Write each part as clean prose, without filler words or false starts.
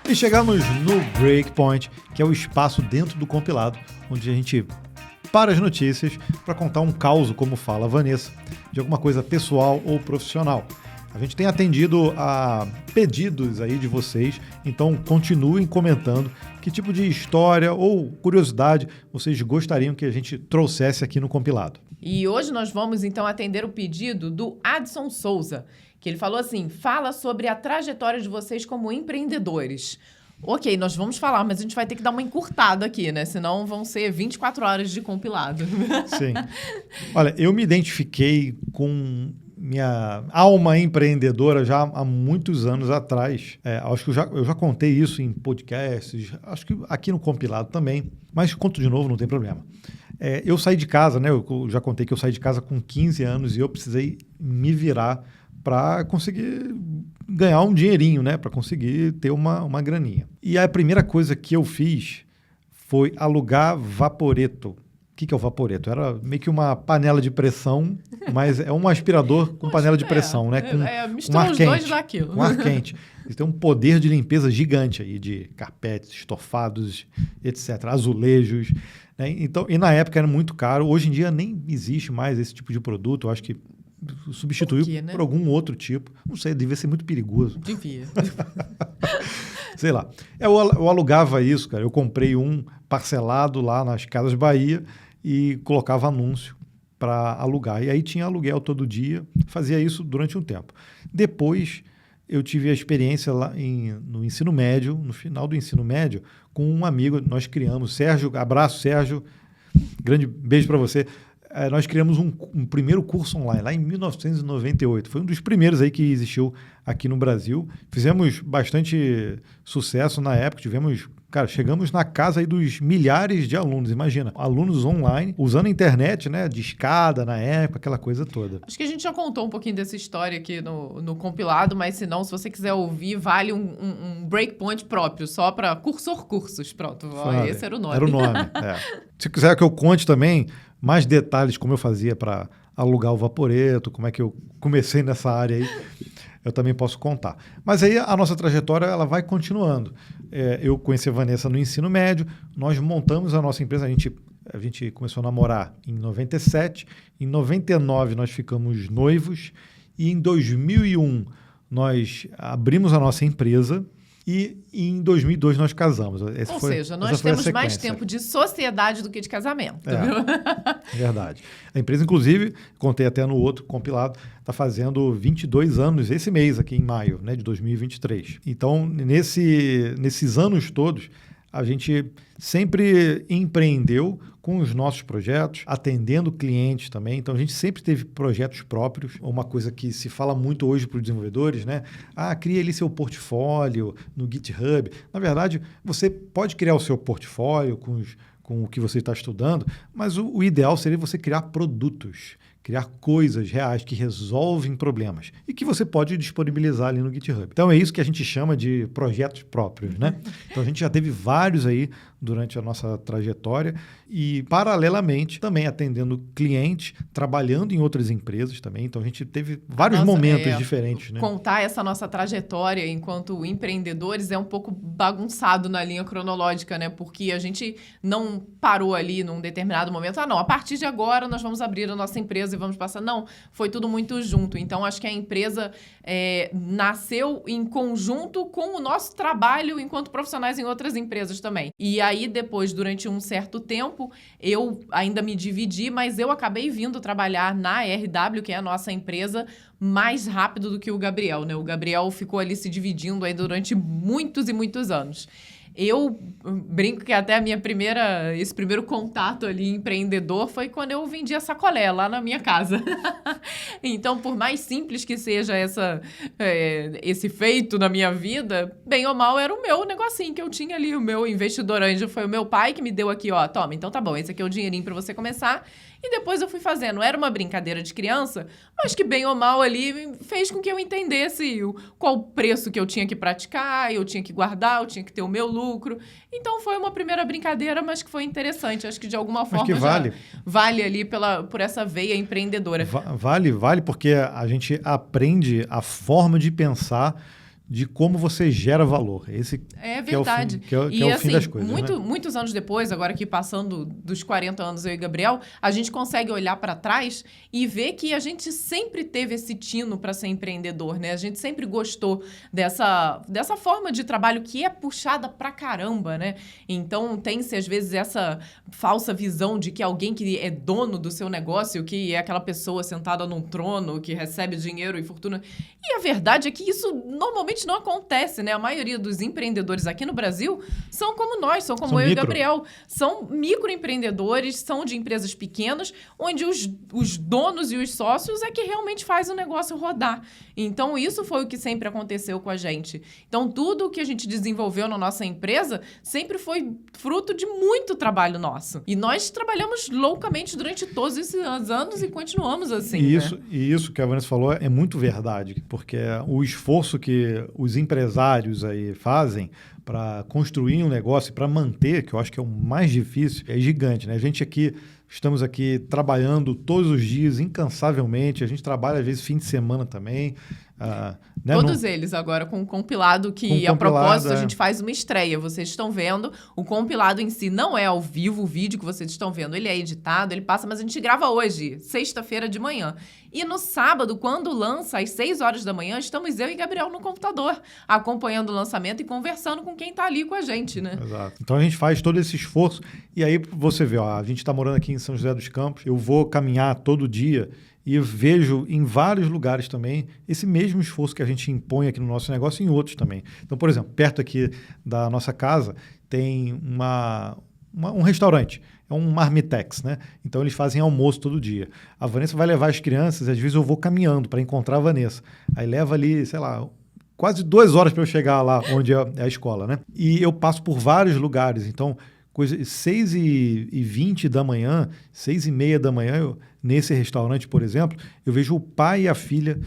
E chegamos no Breakpoint, que é o espaço dentro do compilado, onde a gente para as notícias para contar um caos, como fala a Vanessa, de alguma coisa pessoal ou profissional. A gente tem atendido a pedidos aí de vocês, então continuem comentando que tipo de história ou curiosidade vocês gostariam que a gente trouxesse aqui no compilado. E hoje nós vamos então atender o pedido do Adson Souza, que ele falou assim: fala sobre a trajetória de vocês como empreendedores. Ok, nós vamos falar, mas a gente vai ter que dar uma encurtada aqui, né? Senão vão ser 24 horas de compilado. Sim. Olha, eu me identifiquei com minha alma empreendedora já há muitos anos atrás. Acho que eu já contei isso em podcasts, acho que aqui no compilado também, mas conto de novo, não tem problema. Eu saí de casa, né? Eu já contei que eu saí de casa com 15 anos e eu precisei me virar para conseguir ganhar um dinheirinho, né? Para conseguir ter uma graninha. E a primeira coisa que eu fiz foi alugar vaporeto. O que é o vaporeto? Era meio que uma panela de pressão, mas é um aspirador com panela de pressão, né? Com ar os quente, dois daquilo. com ar quente. Ele tem um poder de limpeza gigante aí, de carpetes, estofados, etc., azulejos. Né? Então, e na época era muito caro. Hoje em dia nem existe mais esse tipo de produto. Eu acho que substituiu por algum outro tipo. Não sei, devia ser muito perigoso. Devia. Sei lá. Eu alugava isso, cara. Eu comprei um parcelado lá nas Casas Bahia e colocava anúncio para alugar. E aí tinha aluguel todo dia. Fazia isso durante um tempo. Depois eu tive a experiência lá no ensino médio, no final do ensino médio, com um amigo. Nós criamos, Sérgio, abraço Sérgio, grande beijo para você. Nós criamos um primeiro curso online lá em 1998. Foi um dos primeiros aí que existiu aqui no Brasil. Fizemos bastante sucesso na época. Chegamos na casa aí dos milhares de alunos. Imagina, alunos online, usando a internet, né, de escada na época, aquela coisa toda. Acho que a gente já contou um pouquinho dessa história aqui no compilado, mas se não, se você quiser ouvir, vale um breakpoint próprio, só para Cursor Cursos. Pronto, esse era o nome. Era o nome, Se quiser que eu conte também mais detalhes, como eu fazia para alugar o vaporeto, como é que eu comecei nessa área aí, eu também posso contar. Mas aí a nossa trajetória ela vai continuando. Eu conheci a Vanessa no ensino médio, nós montamos a nossa empresa, a gente começou a namorar em 97, em 99 nós ficamos noivos e em 2001 nós abrimos a nossa empresa. E em 2002 nós casamos. Ou seja, nós temos mais tempo de sociedade do que de casamento. Viu? Verdade. A empresa, inclusive, contei até no outro compilado, está fazendo 22 anos esse mês aqui em maio, né, de 2023. Então, nesses anos todos, a gente sempre empreendeu com os nossos projetos, atendendo clientes também. Então, a gente sempre teve projetos próprios. Uma coisa que se fala muito hoje para os desenvolvedores, né? Cria ali seu portfólio no GitHub. Na verdade, você pode criar o seu portfólio com o que você está estudando, mas o ideal seria você criar produtos, criar coisas reais que resolvem problemas e que você pode disponibilizar ali no GitHub. Então, é isso que a gente chama de projetos próprios, né? Então, a gente já teve vários aí durante a nossa trajetória e, paralelamente, também atendendo clientes, trabalhando em outras empresas também. Então, a gente teve vários momentos diferentes, né? Contar essa nossa trajetória enquanto empreendedores é um pouco bagunçado na linha cronológica, né? Porque a gente não parou ali num determinado momento. A partir de agora nós vamos abrir a nossa empresa e vamos passar. Não, foi tudo muito junto. Então, acho que a empresa nasceu em conjunto com o nosso trabalho enquanto profissionais em outras empresas também. E aí, depois, durante um certo tempo, eu ainda me dividi, mas eu acabei vindo trabalhar na RW, que é a nossa empresa, mais rápido do que o Gabriel, né? O Gabriel ficou ali se dividindo aí durante muitos e muitos anos. Eu brinco que até esse primeiro contato ali empreendedor foi quando eu vendia sacolé lá na minha casa. Então, por mais simples que seja esse feito na minha vida, bem ou mal era o meu negocinho que eu tinha ali, o meu investidor anjo foi o meu pai que me deu aqui, toma, então tá bom, esse aqui é o dinheirinho pra você começar. E depois eu fui fazendo. Era uma brincadeira de criança, mas que bem ou mal ali fez com que eu entendesse qual o preço que eu tinha que praticar, eu tinha que guardar, eu tinha que ter o meu lucro. Então foi uma primeira brincadeira, mas que foi interessante. Acho que de alguma forma vale ali por essa veia empreendedora. Vale porque a gente aprende a forma de pensar de como você gera valor. Esse é verdade. Que é o fim das coisas. Muitos anos depois, agora aqui passando dos 40 anos eu e Gabriel, a gente consegue olhar para trás e ver que a gente sempre teve esse tino para ser empreendedor, né? A gente sempre gostou dessa forma de trabalho que é puxada pra caramba, né? Então tem-se às vezes essa falsa visão de que alguém que é dono do seu negócio, que é aquela pessoa sentada num trono, que recebe dinheiro e fortuna. E a verdade é que isso normalmente não acontece, né? A maioria dos empreendedores aqui no Brasil são como nós, são como eu e o Gabriel. São microempreendedores, são de empresas pequenas, onde os donos e os sócios é que realmente faz o negócio rodar. Então, isso foi o que sempre aconteceu com a gente. Então, tudo o que a gente desenvolveu na nossa empresa sempre foi fruto de muito trabalho nosso. E nós trabalhamos loucamente durante todos esses anos e continuamos assim. E isso que a Vanessa falou é muito verdade, porque o esforço que os empresários aí fazem para construir um negócio e para manter, que eu acho que é o mais difícil, é gigante, né? Estamos aqui trabalhando todos os dias, incansavelmente. A gente trabalha, às vezes, fim de semana também. Né? Todos eles agora com o compilado que, a propósito, a gente faz uma estreia. Vocês estão vendo, o compilado em si não é ao vivo, o vídeo que vocês estão vendo, ele é editado, ele passa, mas a gente grava hoje, sexta-feira de manhã. E no sábado, quando lança, às 6 horas da manhã, estamos eu e Gabriel no computador, acompanhando o lançamento e conversando com quem está ali com a gente, né? Exato. Então a gente faz todo esse esforço. E aí você vê, a gente está morando aqui em São José dos Campos, eu vou caminhar todo dia e eu vejo em vários lugares também esse mesmo esforço que a gente impõe aqui no nosso negócio e em outros também. Então, por exemplo, perto aqui da nossa casa tem um restaurante. É um marmitex, né? Então, eles fazem almoço todo dia. A Vanessa vai levar as crianças, às vezes eu vou caminhando para encontrar a Vanessa. Aí leva ali, sei lá, quase 2 horas para eu chegar lá onde é a escola, né? E eu passo por vários lugares. Então, 6h20 da manhã, 6h30 da manhã, nesse restaurante, por exemplo, eu vejo o pai e a filha,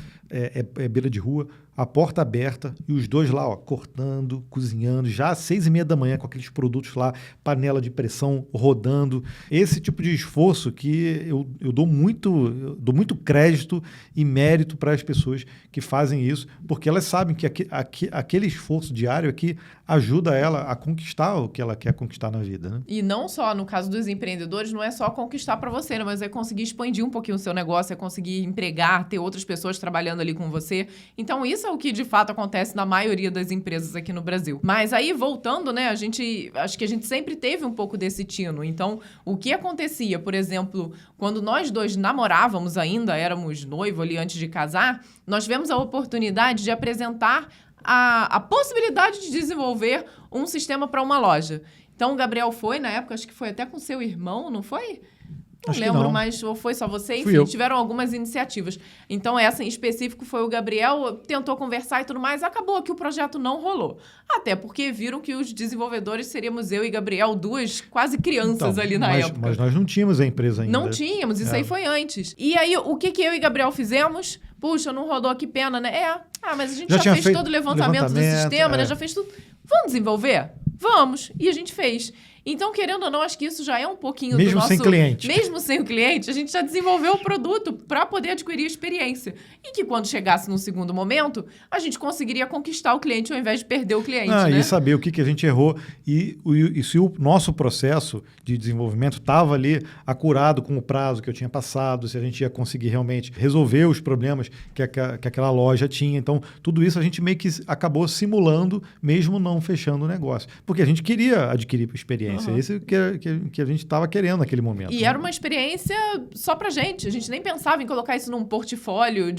beira de rua, a porta aberta e os dois lá, cortando, cozinhando, já às 6h30 da manhã com aqueles produtos lá, panela de pressão rodando. Esse tipo de esforço que eu dou muito crédito e mérito para as pessoas que fazem isso, porque elas sabem que aquele esforço diário aqui ajuda ela a conquistar o que ela quer conquistar na vida, né? E não só, no caso dos empreendedores, não é só conquistar para você, né? Mas é conseguir expandir um pouquinho o seu negócio, é conseguir empregar, ter outras pessoas trabalhando ali com você. Então, isso é o que de fato acontece na maioria das empresas aqui no Brasil. Mas aí, voltando, né, acho que a gente sempre teve um pouco desse tino. Então, o que acontecia, por exemplo, quando nós dois namorávamos ainda, éramos noivo ali antes de casar, nós tivemos a oportunidade de apresentar a possibilidade de desenvolver um sistema para uma loja. Então, o Gabriel foi, na época, acho que foi até com seu irmão, não foi? Não lembro, mas ou foi só você, enfim, tiveram algumas iniciativas. Então, essa em específico foi o Gabriel, tentou conversar e tudo mais, acabou que o projeto não rolou. Até porque viram que os desenvolvedores seríamos eu e Gabriel, duas quase crianças ali na época. Mas nós não tínhamos a empresa ainda. Não tínhamos, isso aí foi antes. E aí, o que eu e Gabriel fizemos? Puxa, não rodou, que pena, né? Mas a gente já fez todo o levantamento do sistema, né? Já fez tudo. Vamos desenvolver? Vamos. E a gente fez. Então, querendo ou não, acho que isso já é um pouquinho do nosso... Mesmo sem cliente. Mesmo sem o cliente, a gente já desenvolveu o produto para poder adquirir experiência. E que quando chegasse no segundo momento, a gente conseguiria conquistar o cliente ao invés de perder o cliente, né? E saber o que a gente errou. E se o nosso processo de desenvolvimento estava ali acurado com o prazo que eu tinha passado, se a gente ia conseguir realmente resolver os problemas que aquela loja tinha. Então, tudo isso a gente meio que acabou simulando, mesmo não fechando o negócio. Porque a gente queria adquirir experiência. Esse que a gente estava querendo naquele momento. E era uma experiência só pra gente. A gente nem pensava em colocar isso num portfólio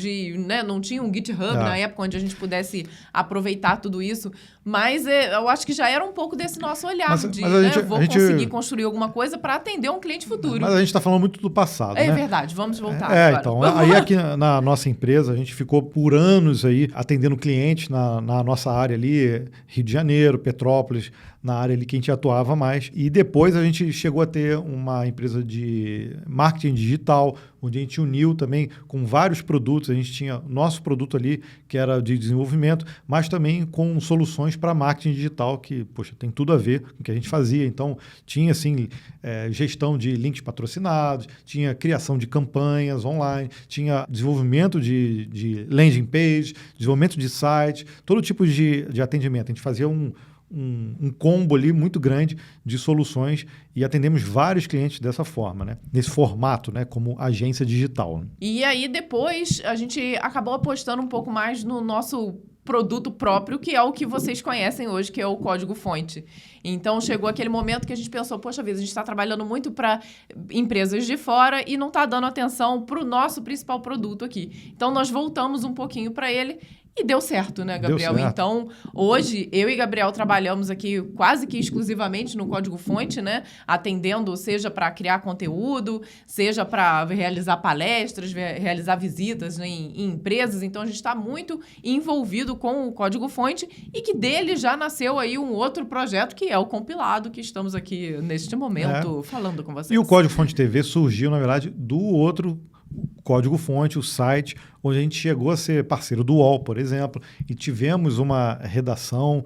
né? Não tinha um GitHub na época onde a gente pudesse aproveitar tudo isso. Mas eu acho que já era um pouco desse nosso olhar vou conseguir construir alguma coisa para atender um cliente futuro. Mas a gente está falando muito do passado, né? É verdade, vamos voltar agora. Então, aí aqui na nossa empresa, a gente ficou por anos aí atendendo clientes na nossa área ali, Rio de Janeiro, Petrópolis, na área ali que a gente atuava mais. mais. E depois a gente chegou a ter uma empresa de marketing digital, onde a gente uniu também com vários produtos. A gente tinha nosso produto ali, que era de desenvolvimento, mas também com soluções para marketing digital, que, poxa, tem tudo a ver com o que a gente fazia. Então, tinha, assim, gestão de links patrocinados, tinha criação de campanhas online, tinha desenvolvimento de landing page, desenvolvimento de site, todo tipo de atendimento. A gente fazia um combo ali muito grande de soluções e atendemos vários clientes dessa forma, né? Nesse formato, né? Como agência digital. E aí depois a gente acabou apostando um pouco mais no nosso produto próprio, que é o que vocês conhecem hoje, que é o código-fonte. Então, chegou aquele momento que a gente pensou, poxa vida, a gente está trabalhando muito para empresas de fora e não está dando atenção para o nosso principal produto aqui. Então, nós voltamos um pouquinho para ele e deu certo, né, Gabriel? Deu certo. Então, hoje, eu e Gabriel trabalhamos aqui quase que exclusivamente no código-fonte, né? Atendendo, seja para criar conteúdo, seja para realizar palestras, realizar visitas, né, em empresas. Então, a gente está muito envolvido com o código-fonte e que dele já nasceu aí um outro projeto, que é o compilado, que estamos aqui neste momento falando com vocês. E o Código-Fonte TV surgiu, na verdade, do outro código-fonte, o site, onde a gente chegou a ser parceiro do UOL, por exemplo, e tivemos uma redação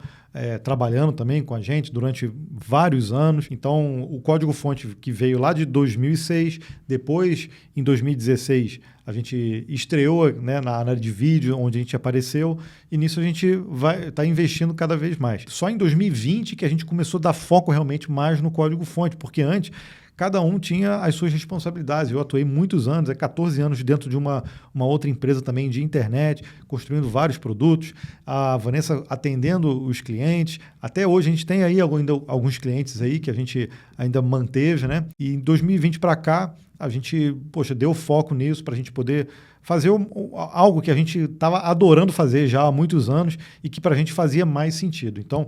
trabalhando também com a gente durante vários anos. Então, o código-fonte que veio lá de 2006, depois, em 2016, a gente estreou, né, na área de vídeo, onde a gente apareceu, e nisso a gente vai estar investindo cada vez mais. Só em 2020 que a gente começou a dar foco realmente mais no código-fonte, porque antes cada um tinha as suas responsabilidades. Eu atuei muitos anos, 14 anos dentro de uma outra empresa também de internet, construindo vários produtos. A Vanessa atendendo os clientes. Até hoje a gente tem aí ainda alguns clientes aí que a gente ainda manteve, né? E em 2020 para cá, a gente, deu foco nisso para a gente poder fazer algo que a gente estava adorando fazer já há muitos anos e que para a gente fazia mais sentido. Então,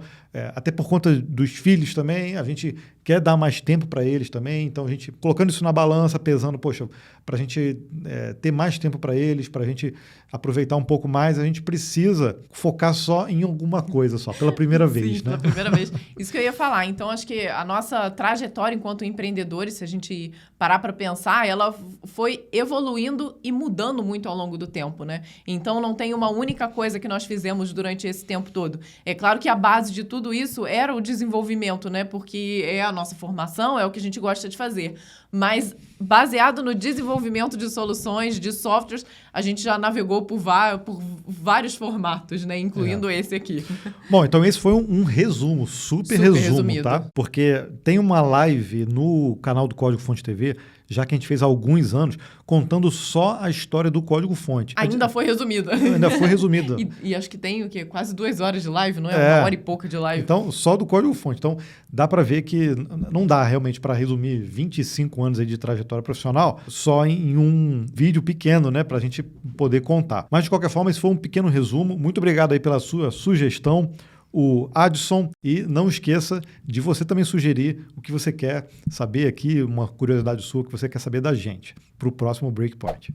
até por conta dos filhos também, a gente quer dar mais tempo para eles também. Então, a gente colocando isso na balança, pesando, para a gente ter mais tempo para eles, para a gente aproveitar um pouco mais, a gente precisa focar só em alguma coisa só, pela primeira vez. Sim, pela primeira vez. Isso que eu ia falar. Então, acho que a nossa trajetória enquanto empreendedores, se a gente parar para pensar, ela foi evoluindo e mudando muito ao longo do tempo, né? Então, não tem uma única coisa que nós fizemos durante esse tempo todo. É claro que a base de tudo isso era o desenvolvimento, né? Porque é a nossa formação, é o que a gente gosta de fazer. Mas, baseado no desenvolvimento de soluções, de softwares, a gente já navegou por vários formatos, né? Incluindo esse aqui. Bom, então esse foi um resumo, super resumo, resumido, tá? Porque tem uma live no canal do Código-Fonte TV, já que a gente fez há alguns anos, contando só a história do código-fonte. Ainda foi resumida. Ainda foi resumida. E acho que tem o quê? Quase 2 horas de live, não é? 1 hora e pouca de live. Então, só do código-fonte. Então, dá para ver que não dá realmente para resumir 25 anos aí de trajetória profissional só em um vídeo pequeno, né? Para a gente poder contar. Mas, de qualquer forma, esse foi um pequeno resumo. Muito obrigado aí pela sua sugestão, o Adson, e não esqueça de você também sugerir o que você quer saber aqui, uma curiosidade sua que você quer saber da gente, para o próximo Breakpoint.